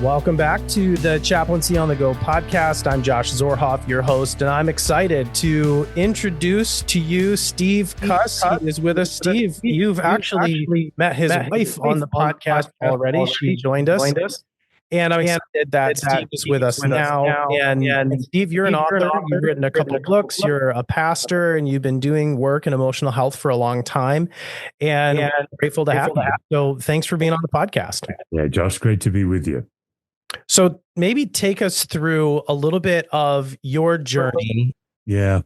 Welcome back to the Chaplaincy on the Go podcast. I'm Josh Zorhoff, your host, and I'm excited to introduce to you Steve Cuss. He is with us. Steve, you've actually met his wife on the podcast already. She joined us. And I'm excited that Steve is with us now. And Steve, you're an author. You've written a couple of books. You're a pastor, and you've been doing work in emotional health for a long time. And we're grateful to have you. So thanks for being on the podcast. Yeah, Josh, great to be with you. So maybe take us through a little bit of your journey. Yeah.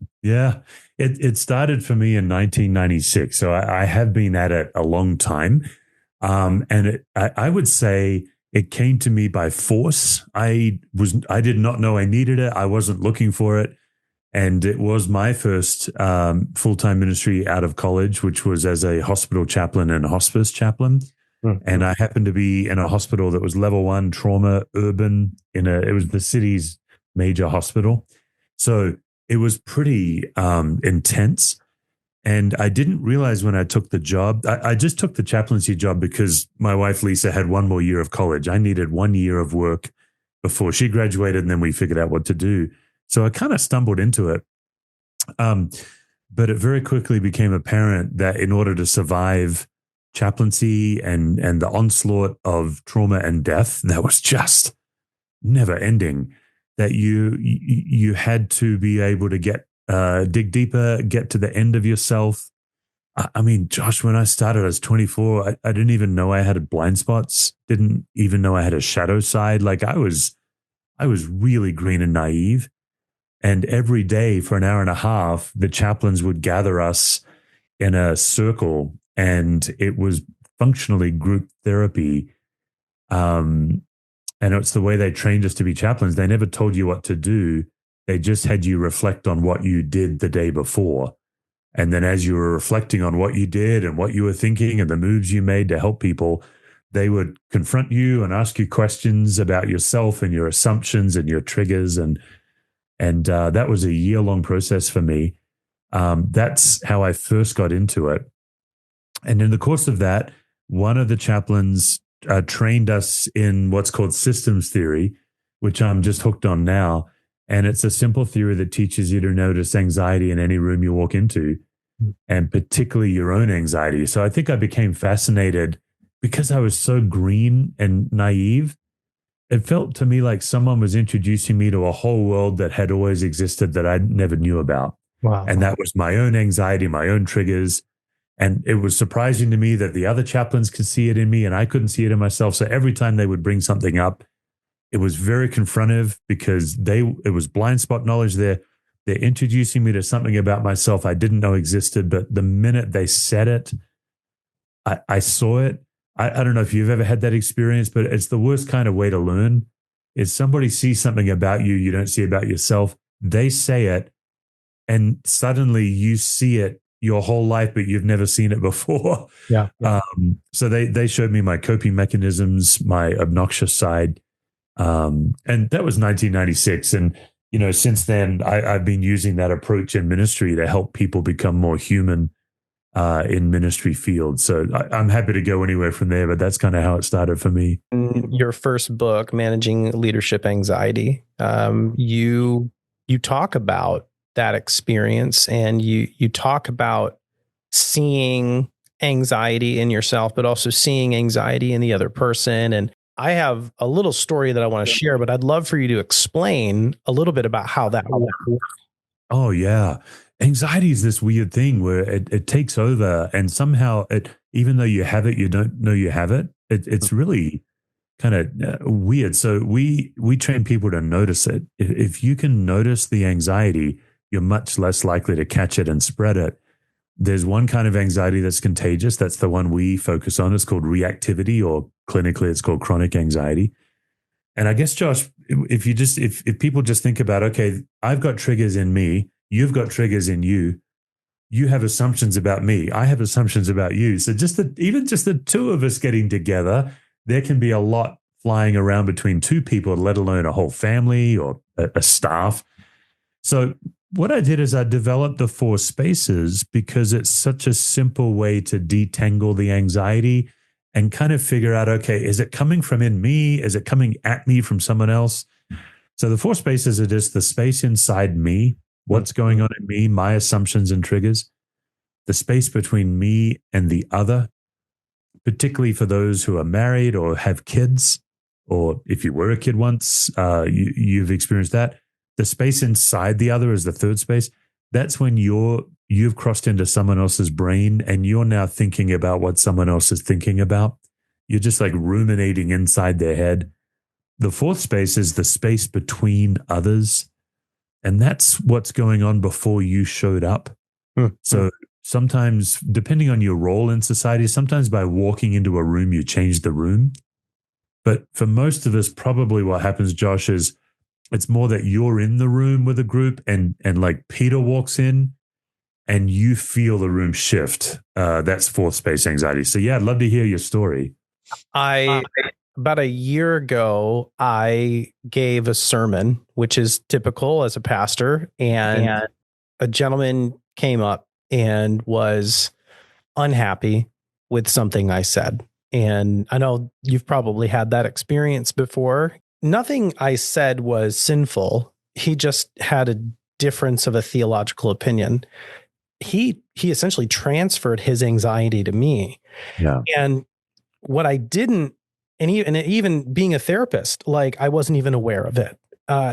It started for me in 1996. So I have been at it a long time. I would say it came to me by force. I did not know I needed it. I wasn't looking for it. And it was my first full-time ministry out of college, which was as a hospital chaplain and hospice chaplain. And I happened to be in a hospital that was level 1 trauma, urban. It was the city's major hospital, so it was pretty intense. And I didn't realize when I took the job, I just took the chaplaincy job because my wife Lisa had one more year of college. I needed 1 year of work before she graduated, and then we figured out what to do. So I kind of stumbled into it, but it very quickly became apparent that in order to survive chaplaincy and the onslaught of trauma and death that was just never ending, that you had to be able to dig deeper, get to the end of yourself. I mean, Josh, when I started, I was 24. I didn't even know I had blind spots, didn't even know I had a shadow side. Like I was really green and naive. And every day for an hour and a half, the chaplains would gather us in a circle, and it was functionally group therapy. And it's the way they trained us to be chaplains. They never told you what to do. They just had you reflect on what you did the day before. And then as you were reflecting on what you did and what you were thinking and the moves you made to help people, they would confront you and ask you questions about yourself and your assumptions and your triggers. And that was a year-long process for me. That's how I first got into it. And in the course of that, one of the chaplains trained us in what's called systems theory, which I'm just hooked on now. And it's a simple theory that teaches you to notice anxiety in any room you walk into, and particularly your own anxiety. So I think I became fascinated because I was so green and naive. It felt to me like someone was introducing me to a whole world that had always existed that I never knew about. Wow. And that was my own anxiety, my own triggers. And it was surprising to me that the other chaplains could see it in me and I couldn't see it in myself. So every time they would bring something up, it was very confrontive because it was blind spot knowledge there. They're introducing me to something about myself I didn't know existed. But the minute they said it, I saw it. I don't know if you've ever had that experience, but it's the worst kind of way to learn is somebody sees something about you don't see about yourself. They say it and suddenly you see it your whole life, but you've never seen it before. Yeah. So they showed me my coping mechanisms, my obnoxious side. And that was 1996. And, since then I've been using that approach in ministry to help people become more human in ministry fields. So I'm happy to go anywhere from there, but that's kind of how it started for me. In your first book, Managing Leadership Anxiety, you talk about that experience, and you talk about seeing anxiety in yourself, but also seeing anxiety in the other person. And I have a little story that I want to share, but I'd love for you to explain a little bit about how that works. Oh, yeah. Anxiety is this weird thing where it takes over, and somehow even though you have it, you don't know you have it. It's really kind of weird. So we train people to notice it. If you can notice the anxiety, you're much less likely to catch it and spread it. There's one kind of anxiety that's contagious. That's the one we focus on. It's called reactivity, or clinically it's called chronic anxiety. And I guess, Josh, if people just think about, okay, I've got triggers in me, you've got triggers in you, you have assumptions about me, I have assumptions about you. So even just the two of us getting together, there can be a lot flying around between two people, let alone a whole family or a staff. So what I did is I developed the 4 spaces because it's such a simple way to detangle the anxiety and kind of figure out, okay, is it coming from in me? Is it coming at me from someone else? So the four spaces are just the space inside me, what's going on in me, my assumptions and triggers, the space between me and the other, particularly for those who are married or have kids, or if you were a kid once, you've experienced that. The space inside the other is the third space. That's when you've crossed into someone else's brain and you're now thinking about what someone else is thinking about. You're just like ruminating inside their head. The fourth space is the space between others. And that's what's going on before you showed up. So sometimes, depending on your role in society, sometimes by walking into a room, you change the room. But for most of us, probably what happens, Josh, is it's more that you're in the room with a group and like Peter walks in and you feel the room shift. That's fourth space anxiety. So yeah, I'd love to hear your story. About a year ago, I gave a sermon, which is typical as a pastor, and a gentleman came up and was unhappy with something I said. And I know you've probably had that experience before. Nothing I said was sinful. He just had a difference of a theological opinion. He essentially transferred his anxiety to me. Yeah. And what I didn't, and even being a therapist, like I wasn't even aware of it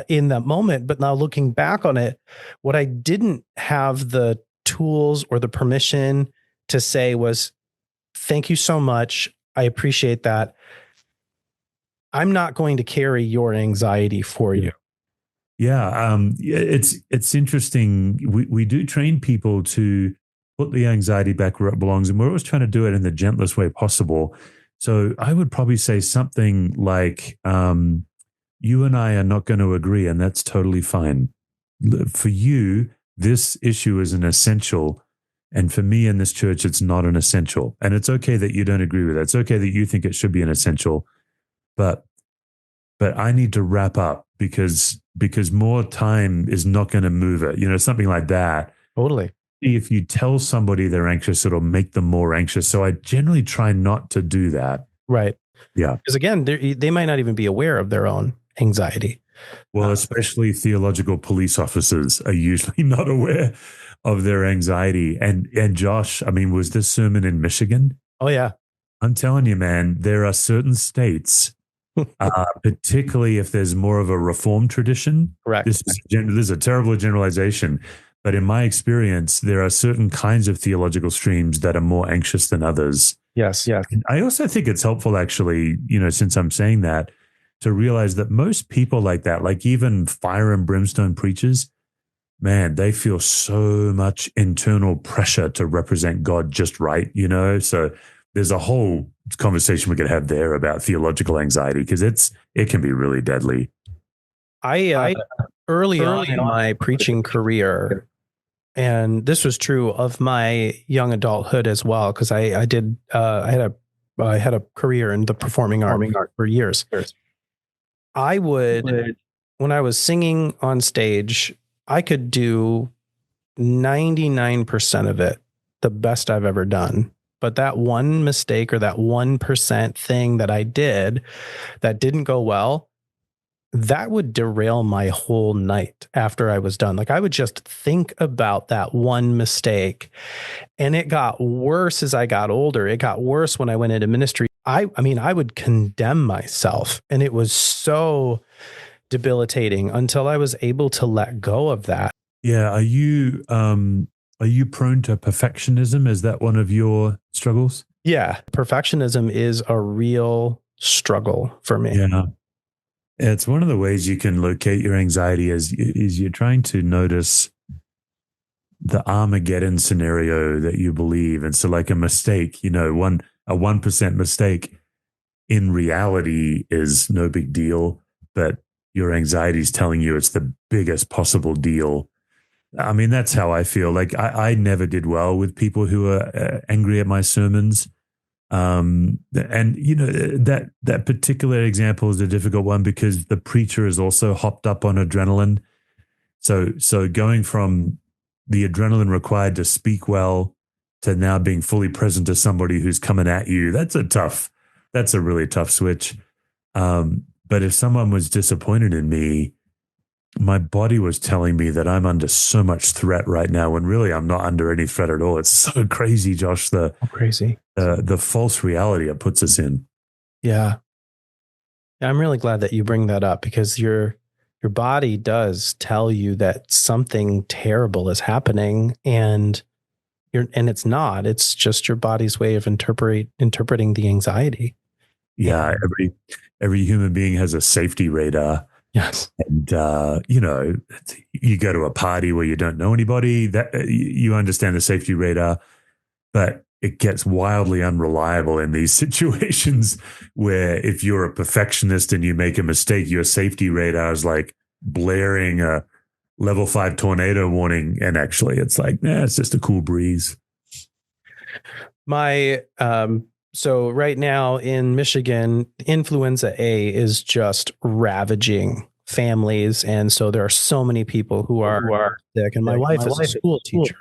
in that moment. But now looking back on it, what I didn't have the tools or the permission to say was, thank you so much. I appreciate that. I'm not going to carry your anxiety for you. Yeah. It's interesting. We do train people to put the anxiety back where it belongs, and we're always trying to do it in the gentlest way possible. So I would probably say something like, you and I are not going to agree, and that's totally fine. For you, this issue is an essential. And for me in this church, it's not an essential. And it's okay that you don't agree with it. It's okay that you think it should be an essential. But I need to wrap up because more time is not going to move it. Something like that. Totally. If you tell somebody they're anxious, it'll make them more anxious. So I generally try not to do that. Right. Yeah. Because again, they might not even be aware of their own anxiety. Well, especially theological police officers are usually not aware of their anxiety. And Josh, I mean, was this sermon in Michigan? Oh, yeah. I'm telling you, man, there are certain states, particularly if there's more of a reform tradition. Correct. This is a terrible generalization. But in my experience, there are certain kinds of theological streams that are more anxious than others. Yes. Yes. And I also think it's helpful, actually, since I'm saying that, to realize that most people like that, like even fire and brimstone preachers, man, they feel so much internal pressure to represent God just right, So there's a whole conversation we could have there about theological anxiety because it can be really deadly. I early on in my preaching career, and this was true of my young adulthood as well, because I had a career in the performing art for years. I would, when I was singing on stage, I could do 99% of it the best I've ever done. But that one mistake or that 1% thing that I did that didn't go well, that would derail my whole night after I was done. Like I would just think about that one mistake, and it got worse as I got older. It got worse when I went into ministry. I mean, I would condemn myself, and it was so debilitating until I was able to let go of that. Yeah. Are you prone to perfectionism? Is that one of your struggles? Yeah. Perfectionism is a real struggle for me. Yeah. It's one of the ways you can locate your anxiety is you're trying to notice the Armageddon scenario that you believe. And so like a mistake, a 1% mistake in reality is no big deal, but your anxiety is telling you it's the biggest possible deal. I mean, that's how I feel. Like I never did well with people who are angry at my sermons. And that particular example is a difficult one because the preacher is also hopped up on adrenaline. So going from the adrenaline required to speak well to now being fully present to somebody who's coming at you. That's a really tough switch. But if someone was disappointed in me, my body was telling me that I'm under so much threat right now when really I'm not under any threat at all. It's so crazy, Josh, the false reality it puts us in. Yeah. I'm really glad that you bring that up, because your body does tell you that something terrible is happening, and it's not. It's just your body's way of interpreting the anxiety. Yeah, every human being has a safety radar. Yes. And you go to a party where you don't know anybody, that you understand the safety radar, but it gets wildly unreliable in these situations where if you're a perfectionist and you make a mistake, your safety radar is like blaring a level 5 tornado warning. And actually it's like, it's just a cool breeze. So right now in Michigan, influenza A is just ravaging families. And so there are so many people who are sick. And my wife is a school teacher.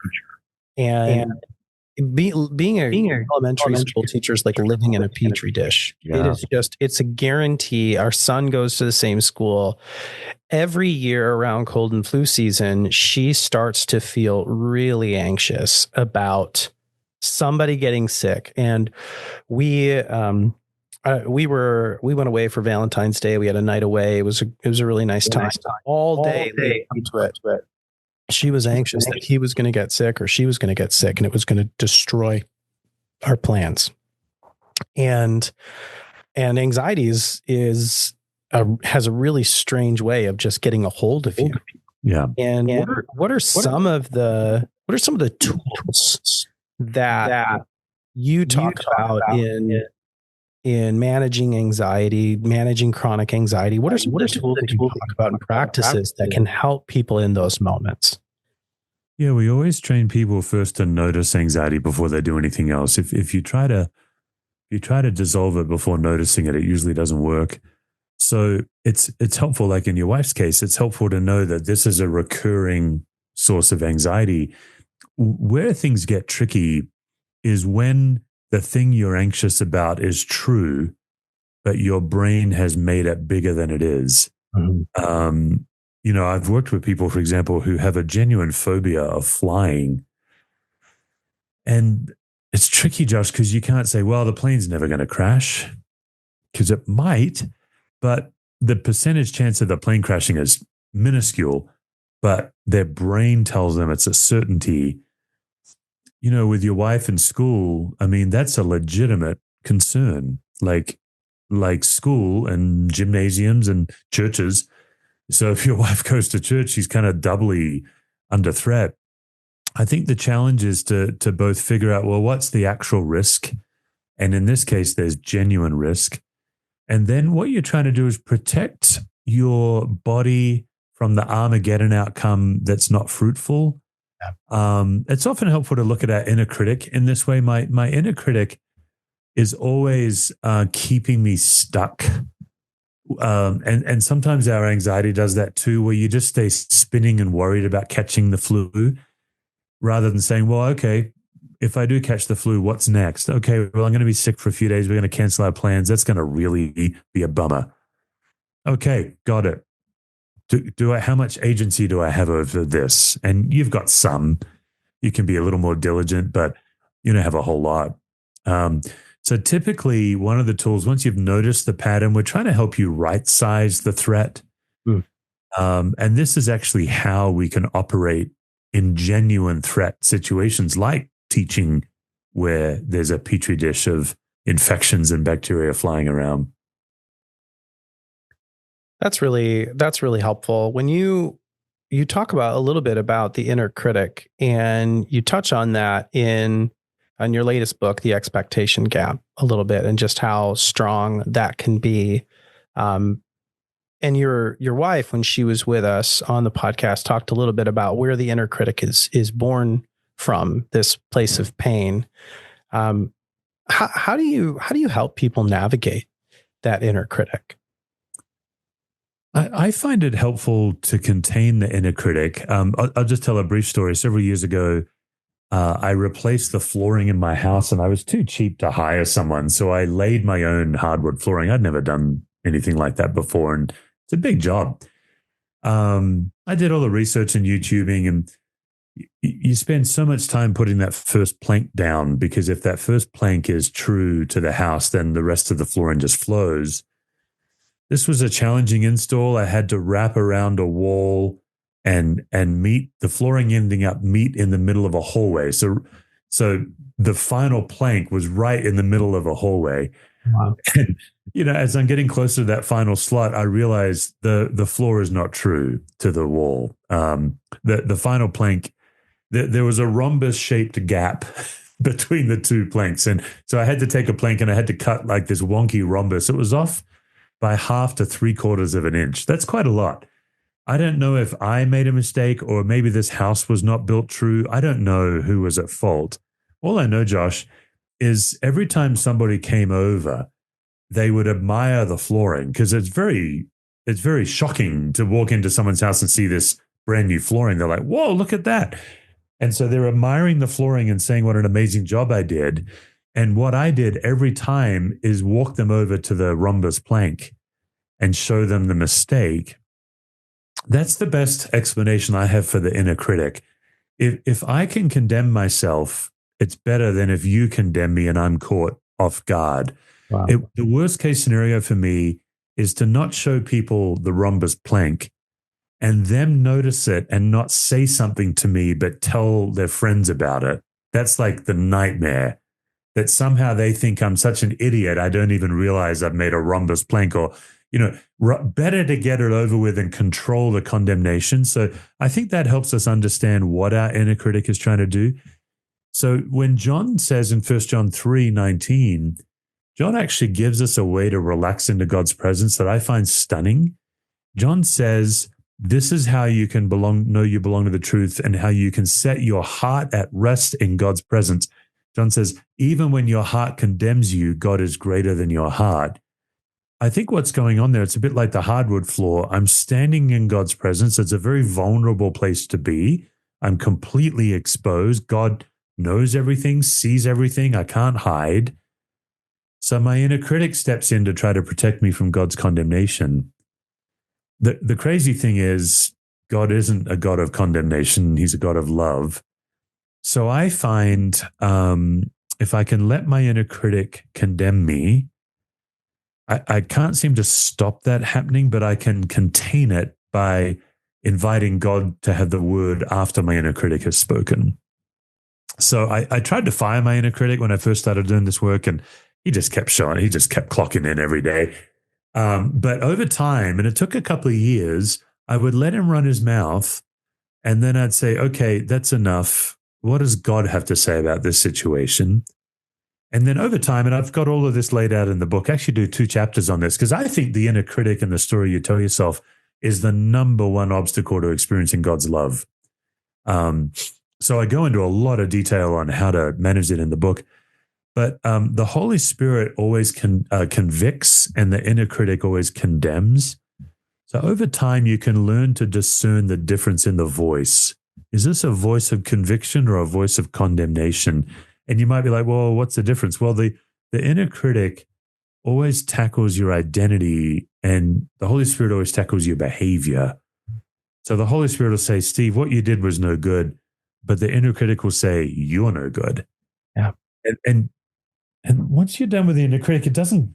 And being an elementary school teacher is like living in a petri dish. Yeah. It's a guarantee. Our son goes to the same school. Every year around cold and flu season, she starts to feel really anxious about somebody getting sick. And we went away for Valentine's Day. We had a night away. It was a really nice time. All day into it. She was anxious that he was going to get sick or she was going to get sick, and it was going to destroy our plans. And anxiety has a really strange way of just getting a hold of you. Yeah. And what are some of the tools that you talk about in managing anxiety, managing chronic anxiety? What are some of the tools that you talk about and practices that can help people in those moments? Yeah, we always train people first to notice anxiety before they do anything else. If you try to dissolve it before noticing it, it usually doesn't work. So it's helpful, like in your wife's case, it's helpful to know that this is a recurring source of anxiety. Where things get tricky is when the thing you're anxious about is true, but your brain has made it bigger than it is. Mm-hmm. I've worked with people, for example, who have a genuine phobia of flying. And it's tricky, Josh, because you can't say, well, the plane's never going to crash, because it might, but the percentage chance of the plane crashing is minuscule, but their brain tells them it's a certainty. With your wife in school, I mean, that's a legitimate concern, like school and gymnasiums and churches. So if your wife goes to church, she's kind of doubly under threat. I think the challenge is to both figure out, well, what's the actual risk? And in this case, there's genuine risk. And then what you're trying to do is protect your body from the Armageddon outcome that's not fruitful. It's often helpful to look at our inner critic in this way. My inner critic is always keeping me stuck. And sometimes our anxiety does that too, where you just stay spinning and worried about catching the flu rather than saying, well, okay, if I do catch the flu, what's next? Okay, well, I'm going to be sick for a few days. We're going to cancel our plans. That's going to really be a bummer. Okay, got it. How much agency do I have over this? And you've got some. You can be a little more diligent, but you don't have a whole lot. So typically one of the tools, once you've noticed the pattern, we're trying to help you right-size the threat. And this is actually how we can operate in genuine threat situations like teaching, where there's a petri dish of infections and bacteria flying around. That's really helpful. When you talk about a little bit about the inner critic, and you touch on that on your latest book, The Expectation Gap, a little bit, and just how strong that can be. And your wife, when she was with us on the podcast, talked a little bit about where the inner critic is born from, this place of pain. How do you help people navigate that inner critic? I find it helpful to contain the inner critic. I'll just tell a brief story. Several years ago, I replaced the flooring in my house, and I was too cheap to hire someone. So I laid my own hardwood flooring. I'd never done anything like that before, and it's a big job. I did all the research and YouTubing, and you spend so much time putting that first plank down, because if that first plank is true to the house, then the rest of the flooring just flows. This was a challenging install. I had to wrap around a wall and meet the flooring, ending up meet in the middle of a hallway. So the final plank was right in the middle of a hallway. Wow. And as I'm getting closer to that final slot, I realized the floor is not true to the wall. The final plank, there was a rhombus shaped gap between the two planks, and so I had to take a plank and I had to cut like this wonky rhombus. It was off by 1/2 to 3/4 of an inch. That's quite a lot. I don't know if I made a mistake or maybe this house was not built true. I don't know who was at fault. All I know, Josh, is every time somebody came over, they would admire the flooring, because it's very shocking to walk into someone's house and see this brand new flooring. They're like, whoa, look at that. And so they're admiring the flooring and saying what an amazing job I did. And what I did every time is walk them over to the rhombus plank and show them the mistake. That's the best explanation I have for the inner critic. If I can condemn myself, it's better than if you condemn me and I'm caught off guard. Wow. The worst case scenario for me is to not show people the rhombus plank and them notice it and not say something to me, but tell their friends about it. That's like the nightmare, that somehow they think I'm such an idiot, I don't even realize I've made a rhombus plank, or, better to get it over with and control the condemnation. So I think that helps us understand what our inner critic is trying to do. So when John says in 1 John 3:19, John actually gives us a way to relax into God's presence that I find stunning. John says, this is how you can know you belong to the truth, and how you can set your heart at rest in God's presence. John says, even when your heart condemns you, God is greater than your heart. I think what's going on there, it's a bit like the hardwood floor. I'm standing in God's presence. It's a very vulnerable place to be. I'm completely exposed. God knows everything, sees everything. I can't hide. So my inner critic steps in to try to protect me from God's condemnation. The crazy thing is, God isn't a God of condemnation. He's a God of love. So I find if I can let my inner critic condemn me, I can't seem to stop that happening, but I can contain it by inviting God to have the word after my inner critic has spoken. So I tried to fire my inner critic when I first started doing this work, and he just kept showing. He just kept clocking in every day. But over time, and it took a couple of years, I would let him run his mouth, and then I'd say, okay, that's enough. What does God have to say about this situation? And then over time, and I've got all of this laid out in the book, I actually do 2 chapters on this, because I think the inner critic and the story you tell yourself is the number one obstacle to experiencing God's love. So I go into a lot of detail on how to manage it in the book. But the Holy Spirit always convicts, and the inner critic always condemns. So over time, you can learn to discern the difference in the voice. Is this a voice of conviction or a voice of condemnation? And you might be like, well, what's the difference? Well, the inner critic always tackles your identity, and the Holy Spirit always tackles your behavior. So the Holy Spirit will say, Steve, what you did was no good. But the inner critic will say, you're no good. Yeah. And once you're done with the inner critic, it doesn't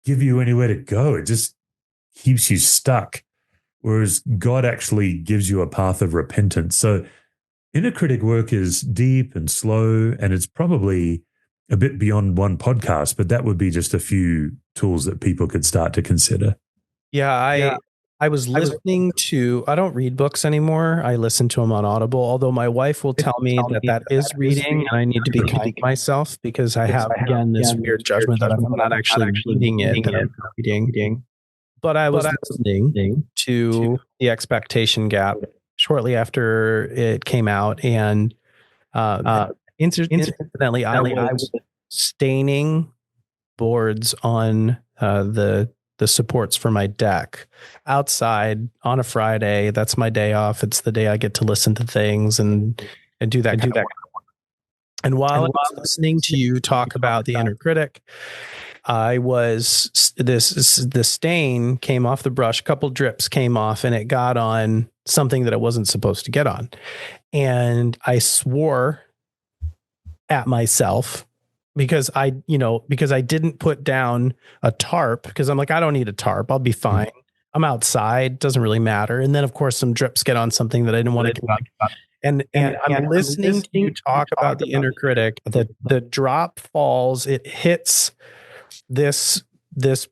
give you anywhere to go. It just keeps you stuck. Whereas God actually gives you a path of repentance. So inner critic work is deep and slow, and it's probably a bit beyond one podcast, but that would be just a few tools that people could start to consider. Yeah, I was listening to, I don't read books anymore. I listen to them on Audible, although my wife will tell me that is reading, and I need to be kind to myself, because I have, again, this weird judgment that I'm not actually reading it, that I'm reading. But I was listening to The Expectation Gap shortly after it came out, and incidentally, I was staining boards on the supports for my deck outside on a Friday. That's my day off. It's the day I get to listen to things. And and do that kind of work. And while I was listening to you talk about the inner critic, the stain came off the brush, a couple drips came off, and it got on something that it wasn't supposed to get on. And I swore at myself because I didn't put down a tarp, because I'm like, I don't need a tarp. I'll be fine. I'm outside. Doesn't really matter. And then of course some drips get on something that I didn't want to get on. And I'm listening to you talk about the inner critic. The drop falls. It hits this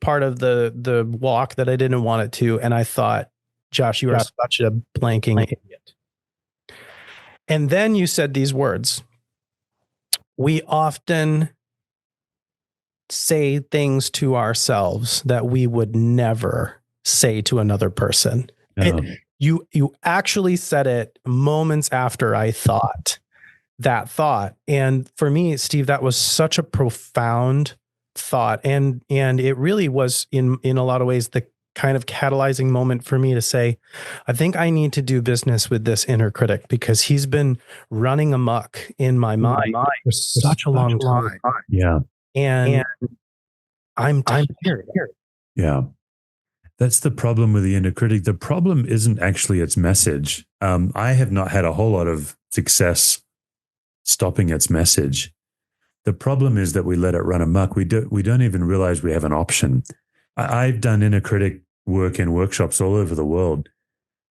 part of the walk that I didn't want it to. And I thought, Josh, you are such a blanking idiot. And then you said these words. We often say things to ourselves that we would never say to another person. No. You actually said it moments after I thought that thought. And for me, Steve, that was such a profound thought. And it really was in a lot of ways the kind of catalyzing moment for me to say, I think I need to do business with this inner critic, because he's been running amok in my mind for such a long time. Yeah. And I'm tired. Yeah. That's the problem with the inner critic. The problem isn't actually its message. I have not had a whole lot of success stopping its message. The problem is that we let it run amok. We don't even realize we have an option. I've done inner critic work in workshops all over the world.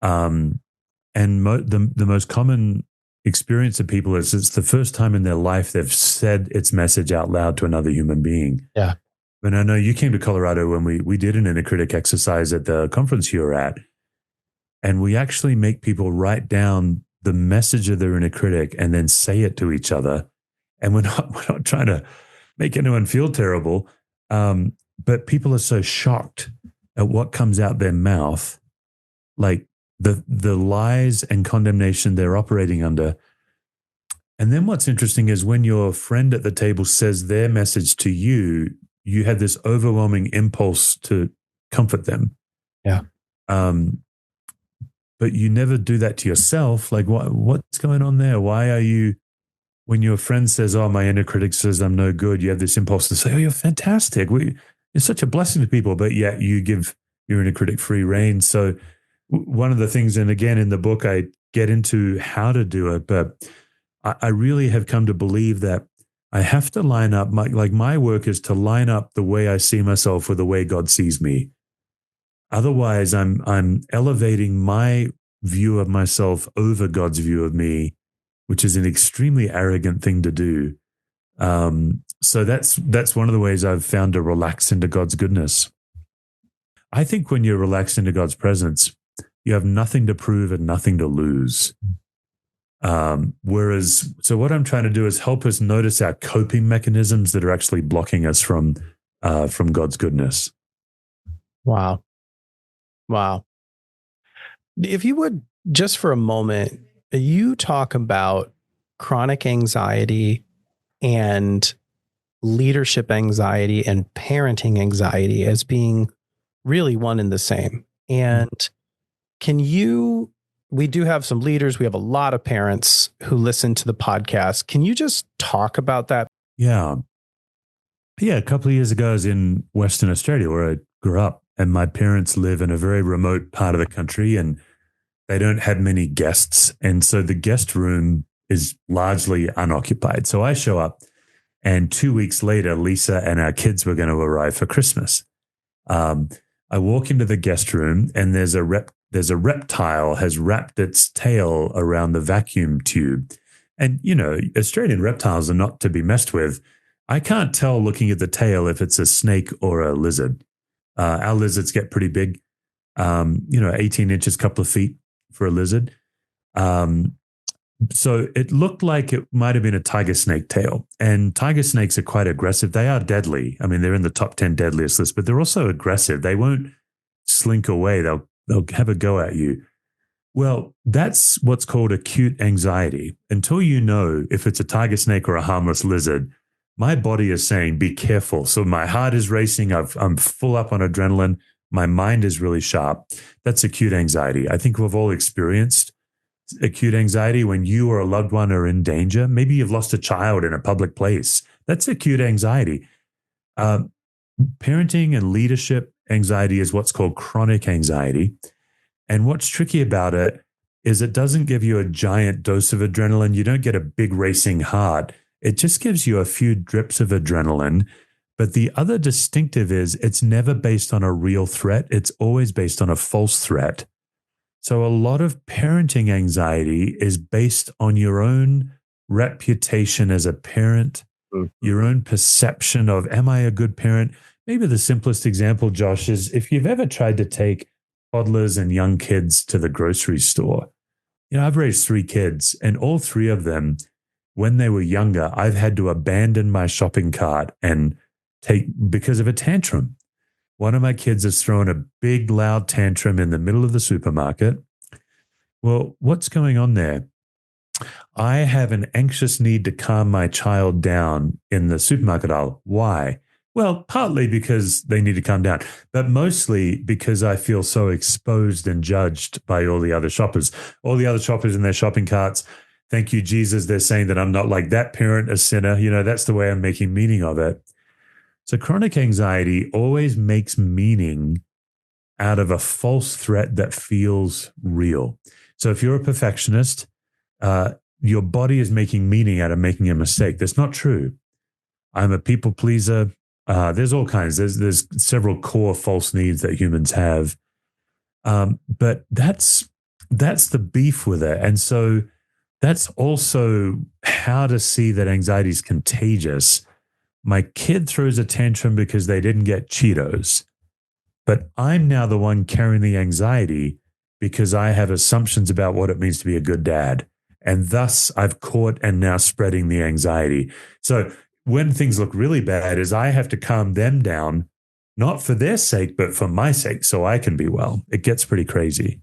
And the most common experience of people is it's the first time in their life they've said its message out loud to another human being. Yeah. And I know you came to Colorado when we did an inner critic exercise at the conference you were at. And we actually make people write down the message of their inner critic and then say it to each other. And we're not trying to make anyone feel terrible. But people are so shocked at what comes out their mouth, like the lies and condemnation they're operating under. And then what's interesting is when your friend at the table says their message to you, you have this overwhelming impulse to comfort them. Yeah. But you never do that to yourself. Like, what's going on there? Why are you, when your friend says, oh, my inner critic says I'm no good, you have this impulse to say, oh, you're fantastic. You're such a blessing to people, but yet you give your inner critic free rein. So one of the things, and again, in the book, I get into how to do it, but I really have come to believe that I have to line up, my work is to line up the way I see myself with the way God sees me. Otherwise, I'm elevating my view of myself over God's view of me, which is an extremely arrogant thing to do. So that's one of the ways I've found to relax into God's goodness. I think when you're relaxed into God's presence, you have nothing to prove and nothing to lose. So what I'm trying to do is help us notice our coping mechanisms that are actually blocking us from God's goodness. Wow. If you would, just for a moment, you talk about chronic anxiety and leadership anxiety and parenting anxiety as being really one and the same. And we do have some leaders. We have a lot of parents who listen to the podcast. Can you just talk about that? Yeah. A couple of years ago, I was in Western Australia where I grew up, and my parents live in a very remote part of the country, and they don't have many guests. And so the guest room is largely unoccupied. So I show up, and 2 weeks later, Lisa and our kids were going to arrive for Christmas. I walk into the guest room, and there's a reptile has wrapped its tail around the vacuum tube. And, Australian reptiles are not to be messed with. I can't tell looking at the tail if it's a snake or a lizard. Our lizards get pretty big, 18 inches, couple of feet for a lizard. So it looked like it might have been a tiger snake tail. And tiger snakes are quite aggressive. They are deadly. I mean, they're in the top 10 deadliest list, but they're also aggressive. They won't slink away. They'll have a go at you. Well, that's what's called acute anxiety. Until you know if it's a tiger snake or a harmless lizard, my body is saying, be careful. So my heart is racing. I'm full up on adrenaline. My mind is really sharp. That's acute anxiety. I think we've all experienced acute anxiety when you or a loved one are in danger. Maybe you've lost a child in a public place. That's acute anxiety. Uh, Parenting and leadership anxiety is what's called chronic anxiety. And what's tricky about it is it doesn't give you a giant dose of adrenaline. You don't get a big racing heart. It just gives you a few drips of adrenaline. But the other distinctive is it's never based on a real threat. It's always based on a false threat. So a lot of parenting anxiety is based on your own reputation as a parent, your own perception of, am I a good parent? Maybe the simplest example, Josh, is if you've ever tried to take toddlers and young kids to the grocery store. I've raised 3 kids, and all 3 of them, when they were younger, I've had to abandon my shopping cart and take because of a tantrum. One of my kids has thrown a big, loud tantrum in the middle of the supermarket. Well, what's going on there? I have an anxious need to calm my child down in the supermarket aisle. Why? Well, partly because they need to calm down, but mostly because I feel so exposed and judged by all the other shoppers in their shopping carts. Thank you, Jesus. They're saying that I'm not like that parent, a sinner. That's the way I'm making meaning of it. So chronic anxiety always makes meaning out of a false threat that feels real. So if you're a perfectionist, your body is making meaning out of making a mistake. That's not true. I'm a people pleaser. There's all kinds. There's several core false needs that humans have, but that's the beef with it. And so that's also how to see that anxiety is contagious. My kid throws a tantrum because they didn't get Cheetos, but I'm now the one carrying the anxiety because I have assumptions about what it means to be a good dad. And thus I've caught and now spreading the anxiety. So when things look really bad is I have to calm them down, not for their sake, but for my sake, so I can be well. It gets pretty crazy.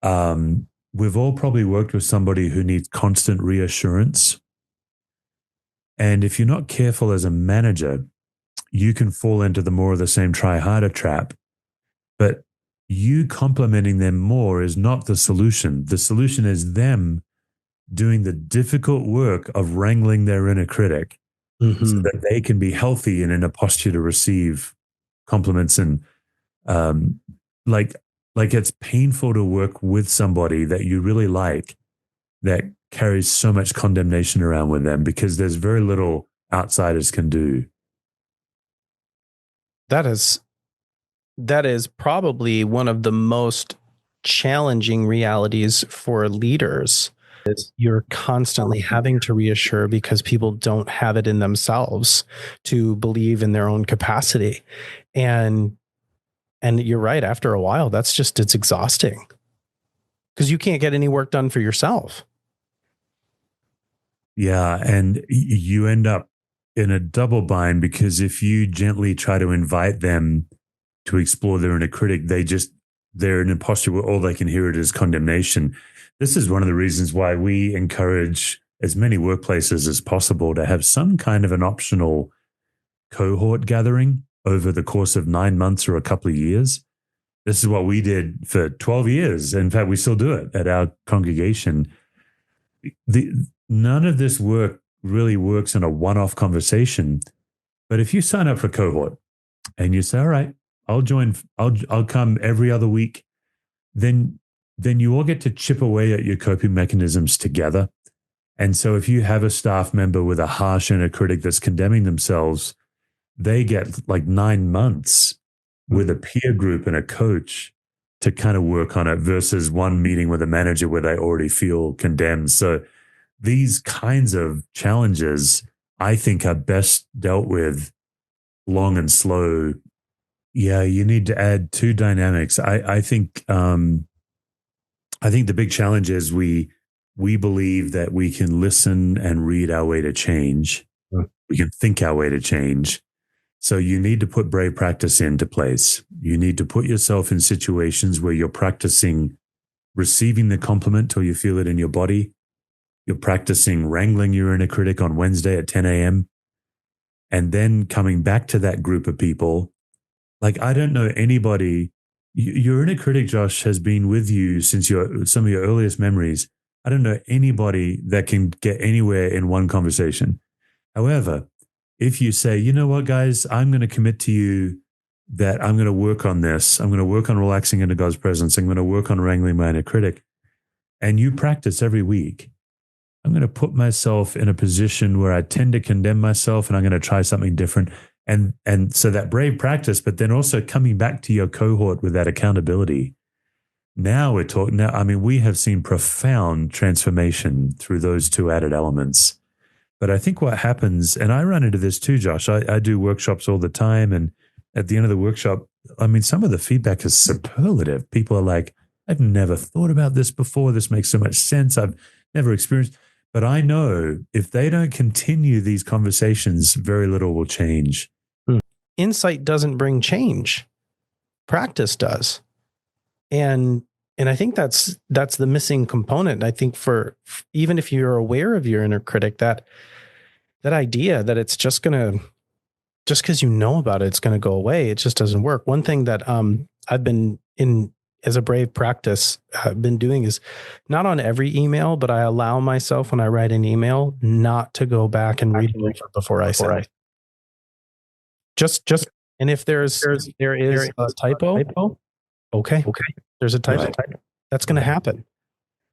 We've all probably worked with somebody who needs constant reassurance. And if you're not careful as a manager, you can fall into the more of the same try harder trap. But you complimenting them more is not the solution. The solution is them doing the difficult work of wrangling their inner critic so that they can be healthy and in a posture to receive compliments. And like it's painful to work with somebody that you really like that carries so much condemnation around with them because there's very little outsiders can do. That is probably one of the most challenging realities for leaders. You're constantly having to reassure because people don't have it in themselves to believe in their own capacity. And you're right, after a while, it's exhausting because you can't get any work done for yourself. Yeah. And you end up in a double bind because if you gently try to invite them to explore their inner critic, they're in a posture where all they can hear it is condemnation. This is one of the reasons why we encourage as many workplaces as possible to have some kind of an optional cohort gathering over the course of 9 months or a couple of years. This is what we did for 12 years. In fact, we still do it at our congregation. None of this work really works in a one-off conversation. But if you sign up for cohort and you say, all right, I'll join, I'll come every other week, then you all get to chip away at your coping mechanisms together. And so if you have a staff member with a harsh inner critic that's condemning themselves, they get like 9 months with a peer group and a coach to kind of work on it versus one meeting with a manager where they already feel condemned. So these kinds of challenges, I think, are best dealt with long and slow. Yeah, you need to add 2 dynamics. I think the big challenge is we believe that we can listen and read our way to change. We can think our way to change. So you need to put brave practice into place. You need to put yourself in situations where you're practicing receiving the compliment till you feel it in your body. You're practicing wrangling your inner critic on Wednesday at 10 a.m. and then coming back to that group of people. Like, I don't know anybody. Your inner critic, Josh, has been with you since some of your earliest memories. I don't know anybody that can get anywhere in one conversation. However, if you say, you know what, guys, I'm going to commit to you that I'm going to work on this. I'm going to work on relaxing into God's presence. I'm going to work on wrangling my inner critic. And you practice every week. I'm going to put myself in a position where I tend to condemn myself, and I'm going to try something different. And so that brave practice, but then also coming back to your cohort with that accountability. Now we're talking. Now, I mean, we have seen profound transformation through those two added elements. But I think what happens, and I run into this too, Josh, I do workshops all the time. And at the end of the workshop, I mean, some of the feedback is superlative. People are like, I've never thought about this before. This makes so much sense. I've never experienced. But I know if they don't continue these conversations, very little will change. Insight doesn't bring change. Practice does. And I think that's the missing component. I think for even if you're aware of your inner critic, that idea that it's just because you know about it, it's going to go away. It just doesn't work. One thing that I've been in as a brave practice I've been doing is not on every email, but I allow myself when I write an email not to go back and read it before I send it. Just and if there is a typo, okay. There's a typo. That's going to happen.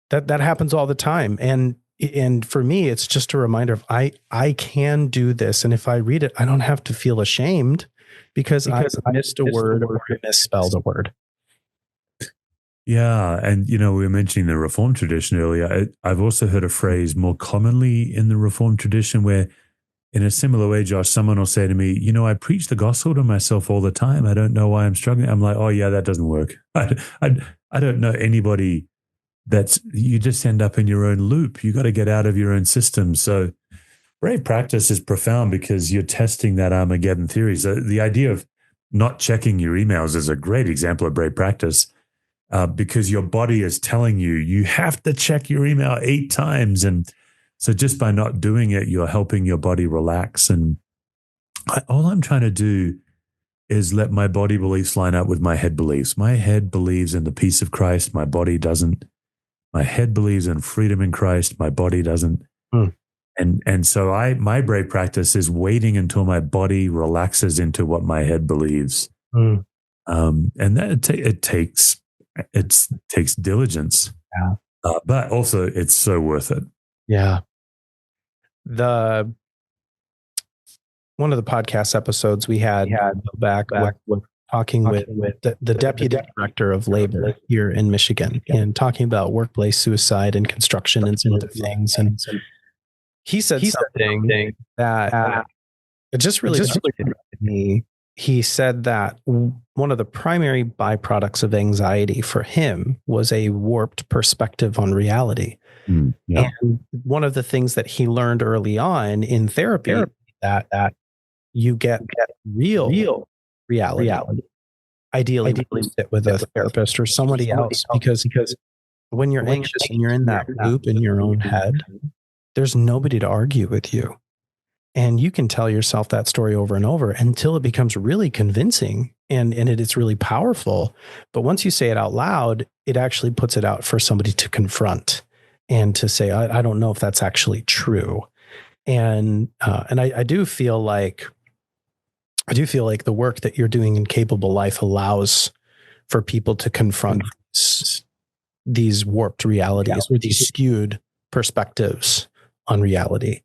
That happens all the time. And for me, it's just a reminder of I can do this. And if I read it, I don't have to feel ashamed because I missed a word or misspelled a word. Yeah. And, we were mentioning the Reformed tradition earlier. I've also heard a phrase more commonly in the Reformed tradition where, in a similar way, Josh, someone will say to me, I preach the gospel to myself all the time. I don't know why I'm struggling. I'm like, oh, yeah, that doesn't work. I don't know anybody you just end up in your own loop. You got to get out of your own system. So brave practice is profound because you're testing that Armageddon theory. So the idea of not checking your emails is a great example of brave practice because your body is telling you have to check your email 8 times. And so just by not doing it, you're helping your body relax. And all I'm trying to do is let my body beliefs line up with my head beliefs. My head believes in the peace of Christ. My body doesn't. My head believes in freedom in Christ. My body doesn't. And so my brave practice is waiting until my body relaxes into what my head believes. And that it takes diligence. Yeah. But also it's so worth it. Yeah. One of the podcast episodes we had back with talking with the deputy director of labor here in Michigan and talking about workplace suicide and construction and some other things. And he said something that it just really hit me. He said that one of the primary byproducts of anxiety for him was a warped perspective on reality. Yeah. And one of the things that he learned early on in therapy that you get real reality. Ideally sit with a therapist or somebody else because when you're anxious and you're in that loop in your own head, there's nobody to argue with you. And you can tell yourself that story over and over until it becomes really convincing and it's really powerful. But once you say it out loud, it actually puts it out for somebody to confront and to say, I don't know if that's actually true. And I do feel like the work that you're doing in Capable Life allows for people to confront these warped realities or these skewed perspectives on reality.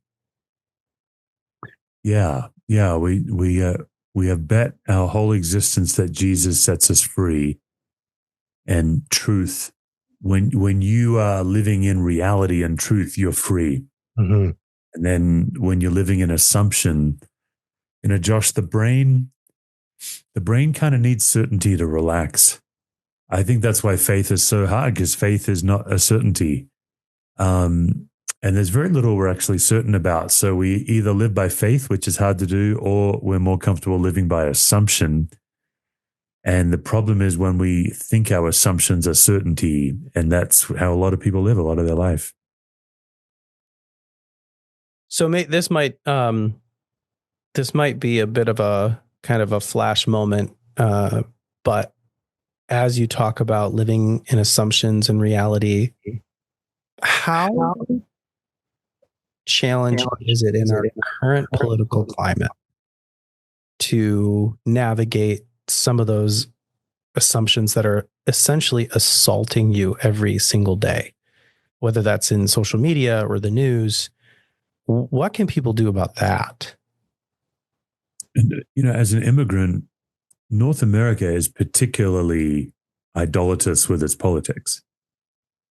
Yeah. We have bet our whole existence that Jesus sets us free, and truth. When you are living in reality and truth, you're free. Mm-hmm. And then when you're living in assumption, Josh, the brain kind of needs certainty to relax. I think that's why faith is so hard, because faith is not a certainty. And there's very little we're actually certain about. So we either live by faith, which is hard to do, or we're more comfortable living by assumption. And the problem is when we think our assumptions are certainty, and that's how a lot of people live a lot of their life. So this might be a bit of a kind of a flash moment, but as you talk about living in assumptions and reality, How challenging is it in our current political climate to navigate some of those assumptions that are essentially assaulting you every single day, whether that's in social media or the news? What can people do about that? And, as an immigrant, North America is particularly idolatrous with its politics.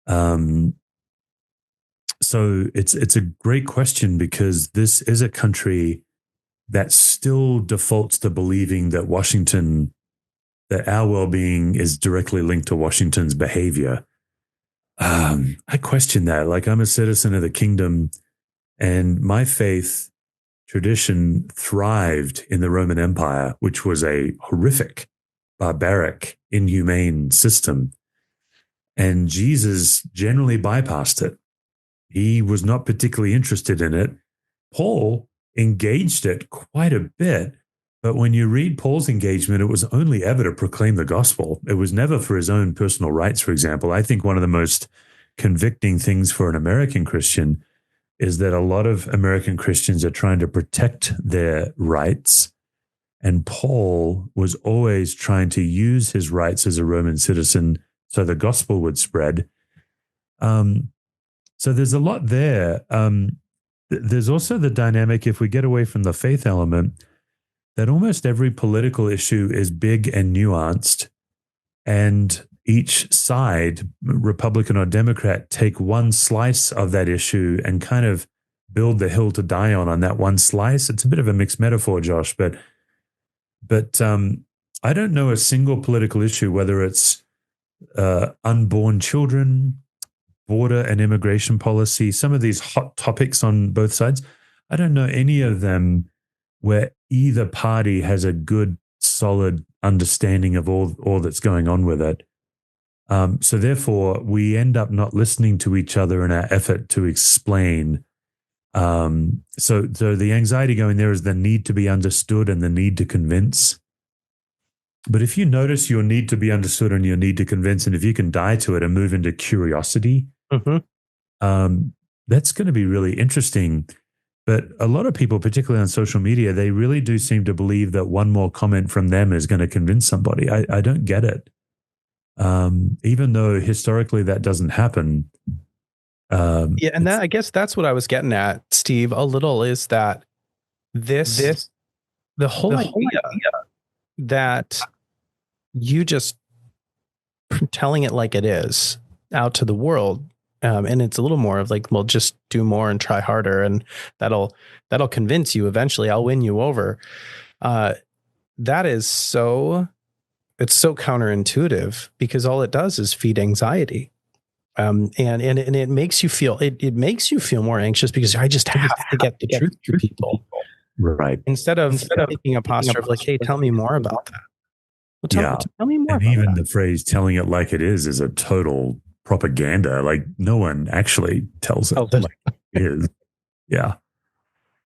Um, so it's a great question because this is a country that still defaults to believing that that our well-being is directly linked to Washington's behavior. I question that. Like, I'm a citizen of the kingdom, and my faith tradition thrived in the Roman Empire, which was a horrific, barbaric, inhumane system. And Jesus generally bypassed it. He was not particularly interested in it. Paul engaged it quite a bit. But when you read Paul's engagement, it was only ever to proclaim the gospel. It was never for his own personal rights, for example. I think one of the most convicting things for an American Christian is that a lot of American Christians are trying to protect their rights. And Paul was always trying to use his rights as a Roman citizen so the gospel would spread. So there's a lot there. There's also the dynamic, if we get away from the faith element, that almost every political issue is big and nuanced, and each side, Republican or Democrat, take one slice of that issue and kind of build the hill to die on that one slice. It's a bit of a mixed metaphor, Josh, but I don't know a single political issue, whether it's unborn children, border and immigration policy, some of these hot topics on both sides. I don't know any of them where either party has a good, solid understanding of all that's going on with it. So therefore, we end up not listening to each other in our effort to explain. So the anxiety going there is the need to be understood and the need to convince. But if you notice your need to be understood and your need to convince, and if you can die to it and move into curiosity, that's going to be really interesting. But a lot of people, particularly on social media, they really do seem to believe that one more comment from them is going to convince somebody. I don't get it. Even though historically that doesn't happen. Yeah, and I guess that's what I was getting at, Steve, a little, is that the whole idea that you just telling it like it is out to the world. And it's a little more of like, well, just do more and try harder, and that'll convince you eventually. I'll win you over. That is it's so counterintuitive, because all it does is feed anxiety. And it makes you feel it makes you feel more anxious, because I just have to get the truth to people, right? Instead of taking a posture of like, hey, tell me more about that. Well, tell me more. And about even that. the phrase "telling it like it is" a total propaganda. Like, no one actually tells it like it is. Yeah.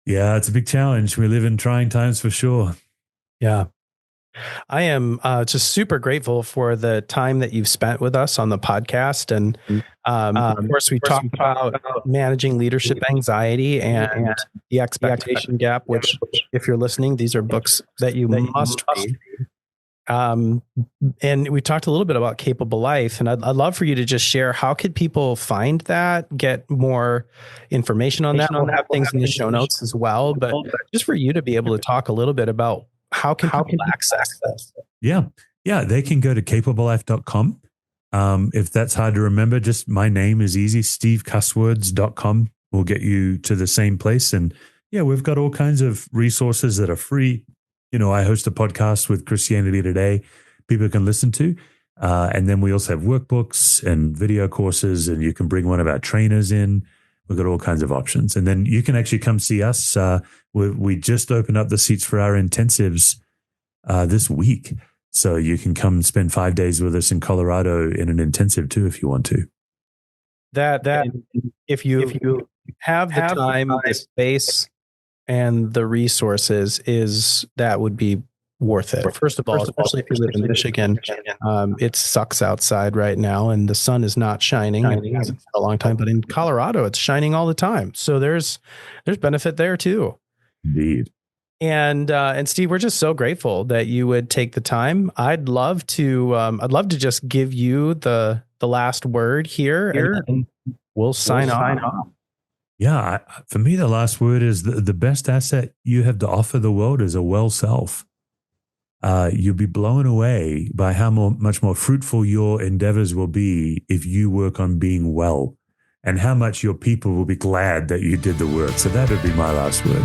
It's a big challenge. We live in trying times for sure. Yeah. I am just super grateful for the time that you've spent with us on the podcast. And of course, we talked about managing leadership anxiety and the expectation gap, which, if you're listening, these are books that you must read. And we talked a little bit about Capable Life, and I'd love for you to just share, how could people find that, get more information on that? We'll have things in the show notes as well, but just for you to be able to talk a little bit about how can people access this? Yeah. They can go to capablelife.com. If that's hard to remember, just my name is easy. stevecusswords.com will get you to the same place. And we've got all kinds of resources that are free. I host a podcast with Christianity Today people can listen to. And then we also have workbooks and video courses, and you can bring one of our trainers in. We've got all kinds of options. And then you can actually come see us. We just opened up the seats for our intensives this week. So you can come spend 5 days with us in Colorado in an intensive too, if you want to. That if you have the time, the space, and the resources, that would be worth it. First of all, especially if you live in Michigan, it sucks outside right now and the sun is not shining. It hasn't for a long time, but in Colorado, it's shining all the time. So there's benefit there too. Indeed. And Steve, we're just so grateful that you would take the time. I'd love to just give you the last word here, and we'll sign off. Yeah, for me, the last word is the best asset you have to offer the world is a well self. You'll be blown away by how much more fruitful your endeavors will be if you work on being well, and how much your people will be glad that you did the work. So that would be my last word.